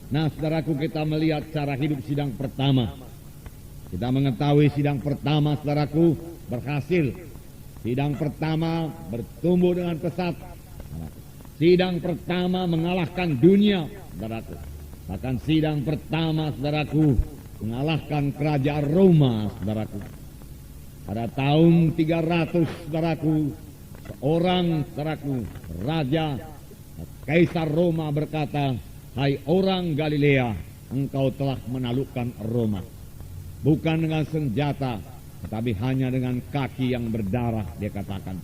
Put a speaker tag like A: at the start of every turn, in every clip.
A: Nah, saudaraku, kita melihat cara hidup sidang pertama. Kita mengetahui sidang pertama, saudaraku, berhasil. Sidang pertama bertumbuh dengan pesat. Sidang pertama mengalahkan dunia, saudaraku. Bahkan sidang pertama, saudaraku, mengalahkan kerajaan Roma, saudaraku. Pada tahun 300, saudaraku, seorang, saudaraku, raja Kaisar Roma berkata, "Hai orang Galilea, engkau telah menaklukkan Roma. Bukan dengan senjata, tetapi hanya dengan kaki yang berdarah," dia katakan.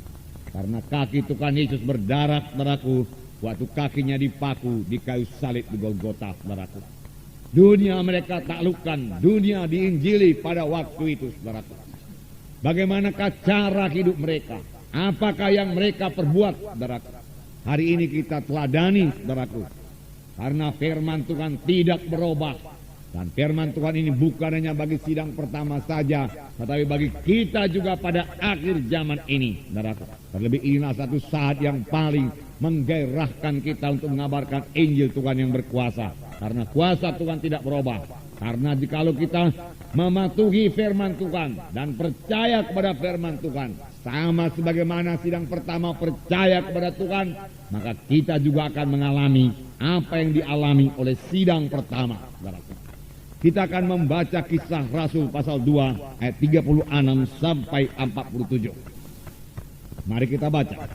A: Karena kaki Tuhan Yesus berdarah, saudaraku, waktu kakinya dipaku di kayu salib di Golgota, saudaraku. Dunia mereka taklukkan, dunia diinjili pada waktu itu, saudaraku. Bagaimanakah cara hidup mereka? Apakah yang mereka perbuat, saudaraku? Hari ini kita teladani, saudaraku. Karena firman Tuhan tidak berubah. Dan firman Tuhan ini bukan hanya bagi sidang pertama saja, tetapi bagi kita juga pada akhir zaman ini, saudaraku. Terlebih inilah satu saat yang paling menggairahkan kita untuk mengabarkan Injil Tuhan yang berkuasa. Karena kuasa Tuhan tidak berubah. Karena jikalau kita mematuhi firman Tuhan dan percaya kepada firman Tuhan, sama sebagaimana sidang pertama percaya kepada Tuhan, maka kita juga akan mengalami apa yang dialami oleh sidang pertama. Kita akan membaca Kisah Rasul pasal 2 ayat 36 sampai 47. Mari kita baca.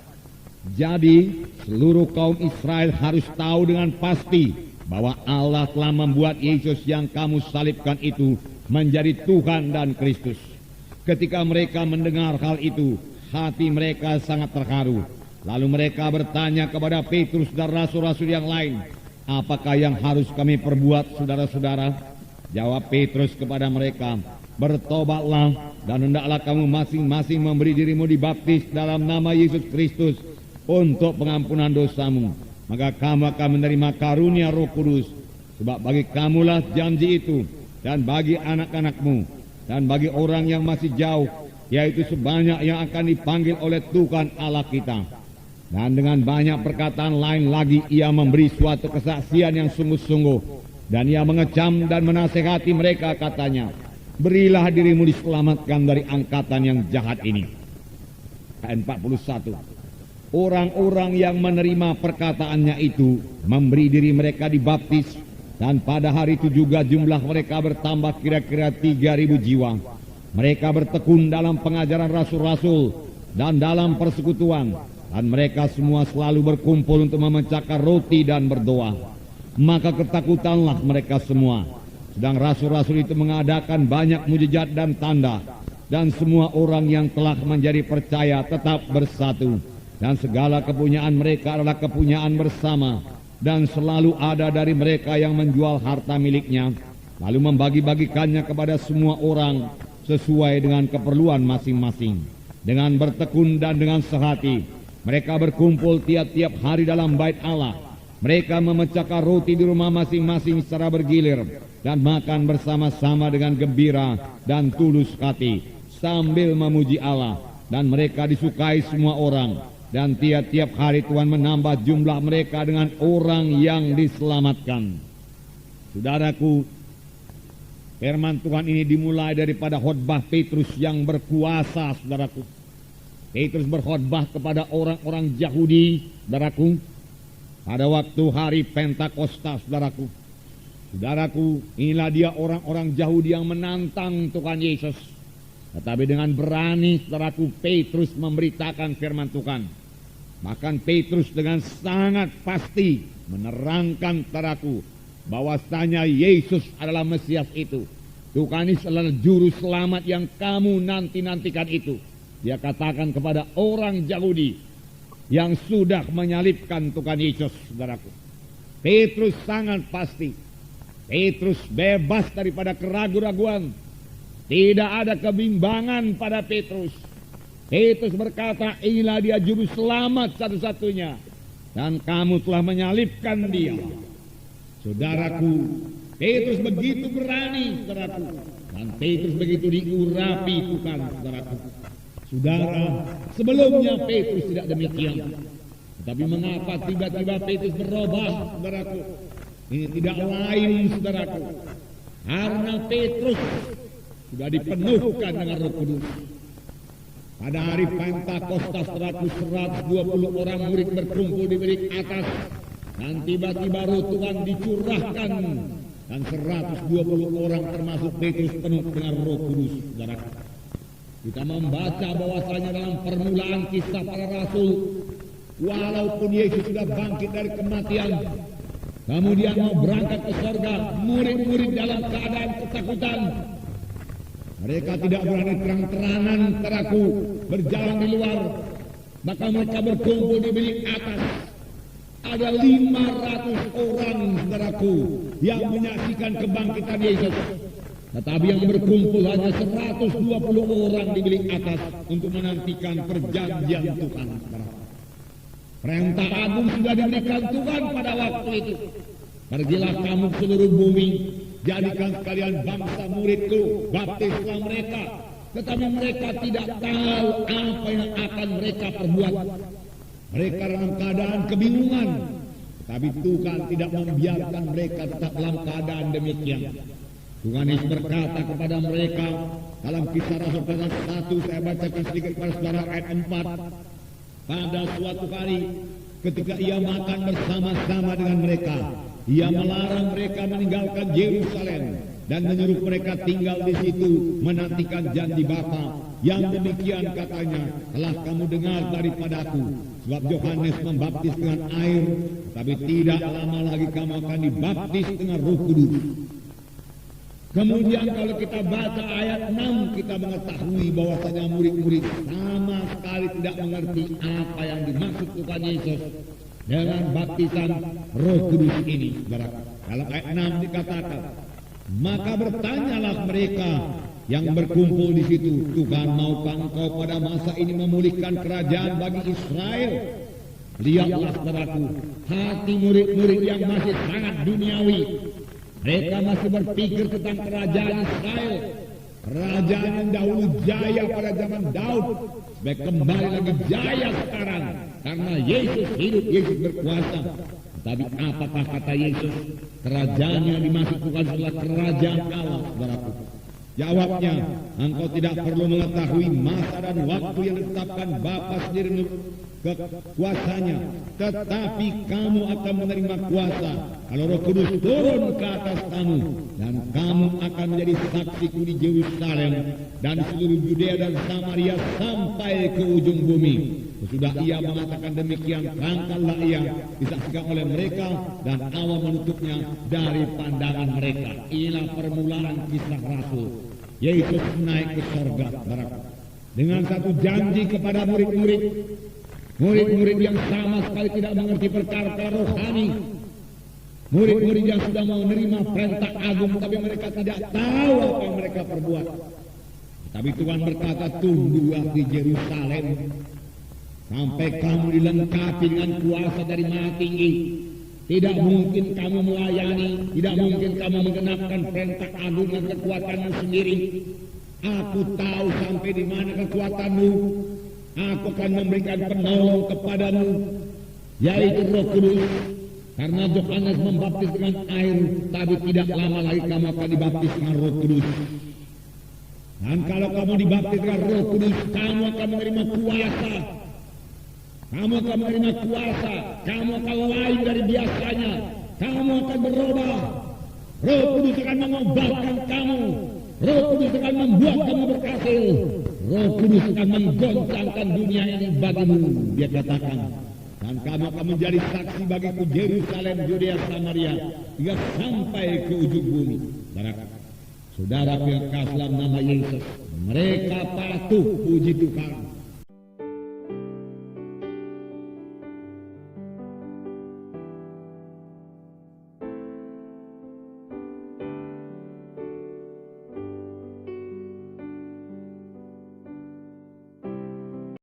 A: Jadi seluruh kaum Israel harus tahu dengan pasti bahwa Allah telah membuat Yesus yang kamu salibkan itu menjadi Tuhan dan Kristus. Ketika mereka mendengar hal itu, hati mereka sangat terharu. Lalu mereka bertanya kepada Petrus dan rasul-rasul yang lain, "Apakah yang harus kami perbuat, saudara-saudara?" Jawab Petrus kepada mereka, "Bertobatlah dan hendaklah kamu masing-masing memberi dirimu dibaptis dalam nama Yesus Kristus untuk pengampunan dosamu. Maka kamu akan menerima karunia Roh Kudus, sebab bagi kamulah janji itu, dan bagi anak-anakmu, dan bagi orang yang masih jauh, yaitu sebanyak yang akan dipanggil oleh Tuhan Allah kita." Dan dengan banyak perkataan lain lagi ia memberi suatu kesaksian yang sungguh-sungguh, dan ia mengecam dan menasehati mereka, katanya, "Berilah dirimu diselamatkan dari angkatan yang jahat ini." Ayat 41. Orang-orang yang menerima perkataannya itu memberi diri mereka dibaptis, dan pada hari itu juga jumlah mereka bertambah kira-kira 3.000 jiwa. Mereka bertekun dalam pengajaran rasul-rasul dan dalam persekutuan, dan mereka semua selalu berkumpul untuk memecahkan roti dan berdoa. Maka ketakutanlah mereka semua. Sedang rasul-rasul itu mengadakan banyak mujizat dan tanda, dan semua orang yang telah menjadi percaya tetap bersatu. Dan segala kepunyaan mereka adalah kepunyaan bersama, dan selalu ada dari mereka yang menjual harta miliknya, lalu membagi-bagikannya kepada semua orang sesuai dengan keperluan masing-masing. Dengan bertekun dan dengan sehati, mereka berkumpul tiap-tiap hari dalam bait Allah. Mereka memecahkan roti di rumah masing-masing secara bergilir, dan makan bersama-sama dengan gembira dan tulus hati, sambil memuji Allah, dan mereka disukai semua orang. Dan tiap-tiap hari Tuhan menambah jumlah mereka dengan orang yang diselamatkan. Saudaraku, firman Tuhan ini dimulai daripada khotbah Petrus yang berkuasa, saudaraku. Petrus berkhotbah kepada orang-orang Yahudi, saudaraku, pada waktu hari Pentakosta, saudaraku. Saudaraku, inilah dia orang-orang Yahudi yang menantang Tuhan Yesus. Tetapi dengan berani, saudaraku, Petrus memberitakan firman Tuhan. Bahkan Petrus dengan sangat pasti menerangkan, saudaraku, bahwasanya Yesus adalah Mesias itu. Tuhan Yesus adalah juru selamat yang kamu nanti-nantikan itu. Dia katakan kepada orang Yahudi yang sudah menyalibkan Tuhan Yesus, saudaraku. Petrus sangat pasti. Petrus bebas daripada keraguan-raguan. Tidak ada kebimbangan pada Petrus. Petrus berkata, "Inilah dia juru selamat satu-satunya, dan kamu telah menyalibkan dia." Saudaraku, Petrus begitu berani, saudaraku, dan Petrus begitu diurapi Tuhan, saudaraku. Saudara, sebelumnya Petrus tidak demikian. Tetapi mengapa tiba-tiba Petrus berubah, saudaraku? Ini tidak lain, saudaraku, karena Petrus sudah dipenuhkan dengan Roh Kudus. Pada hari Pentakosta 120 orang murid berkumpul di bilik atas, dan tiba-tiba Roh Tuhan dicurahkan, dan 120 orang termasuk Petrus penuh dengan Roh Kudus, saudaraku. Kita membaca bahwasanya dalam permulaan kisah para rasul, walaupun Yesus sudah bangkit dari kematian, kemudian mau berangkat ke surga, murid-murid dalam keadaan ketakutan. Mereka tidak berani terang-terangan, saudaraku, berjalan di luar. Maka mereka berkumpul di bilik atas. Ada 500 orang, saudaraku, yang menyaksikan kebangkitan Yesus. Tetapi yang berkumpul hanya 120 orang di bilik atas untuk menantikan perjanjian Tuhan. Perintah agung sudah diberikan Tuhan pada waktu itu. Pergilah kamu ke seluruh bumi, jadikan sekalian bangsa muridku, baptislah mereka. Tetapi mereka tidak tahu apa yang akan mereka perbuat. Mereka dalam keadaan kebingungan. Tapi Tuhan tidak membiarkan mereka tetap dalam keadaan demikian. Tuhan Yesus berkata kepada mereka dalam Kisah Rasul pasal 1, saya bacakan sedikit pada saudara ayat 4. Pada suatu hari ketika ia makan bersama-sama dengan mereka, ia melarang mereka meninggalkan Yerusalem dan menyuruh mereka tinggal di situ menantikan janji Bapa. Yang demikian katanya telah kamu dengar daripadaku. Sebab Yohanes membaptis dengan air, tapi tidak lama lagi kamu akan dibaptis dengan Roh Kudus. Kemudian kalau kita baca ayat 6, kita mengetahui bahwasanya murid-murid sama sekali tidak mengerti apa yang dimaksud Tuhan Yesus dengan baptisan Roh Kudus ini. Dalam ayat 6 dikatakan, maka bertanyalah mereka yang berkumpul di situ, Tuhan maukah engkau pada masa ini memulihkan kerajaan bagi Israel? Lihatlah, saudaraku, hati murid-murid yang masih sangat duniawi. Mereka masih berpikir tentang kerajaan Israel, kerajaan yang dahulu jaya pada zaman Daud, supaya kembali lagi jaya sekarang karena Yesus hidup, Yesus berkuasa. Tapi apakah kata Yesus? Kerajaan yang dimaksud bukan adalah kerajaan Allah, saudaraku. Jawabnya, engkau tidak perlu mengetahui masa dan waktu yang ditetapkan Bapa sendiri kekuasanya, tetapi kamu akan menerima kuasa kalau Roh Kudus turun ke atas kamu, dan kamu akan menjadi saksiku di Yerusalem dan seluruh Yudea dan Samaria sampai ke ujung bumi. Sesudah ia mengatakan demikian, berangkatlah ia disaksikan oleh mereka, dan awan menutupnya dari pandangan mereka. Inilah permulaan kisah Rasul. Yesus naik ke sorga dengan satu janji kepada murid-murid. Murid-murid yang sama sekali tidak mengerti perkara rohani. Murid-murid yang sudah mau menerima perintah agung, tapi mereka tidak tahu apa yang mereka perbuat. Tapi Tuhan berkata, tunggulah di Yerusalem sampai kamu dilengkapi dengan kuasa dari Maha Tinggi. Tidak mungkin kamu melayani, tidak mungkin kamu menggenapkan perintah agung dan kekuatanmu sendiri. Aku tahu sampai di mana kekuatanmu. Aku akan memberikan penolong kepadamu, yaitu Roh Kudus. Karena Yohanes membaptis dengan air, tapi tidak lama lagi kamu akan dibaptis dengan Roh Kudus. Dan kalau kamu dibaptis dengan Roh Kudus, kamu akan menerima kuasa. Kamu akan menerima kuasa. Kamu akan lain dari biasanya. Kamu akan berubah. Roh Kudus akan mengobatkan kamu. Roh Kudus akan membuat kamu berhasil. Roh Kudus akan menggoncangkan dunia ini bagimu, dia katakan. Dan kamu akan menjadi saksi bagiku Yerusalem, Yudea, Samaria, hingga sampai ke ujung bumi. Saudara yang kasih dalam nama Yesus, mereka patuh, puji Tuhan.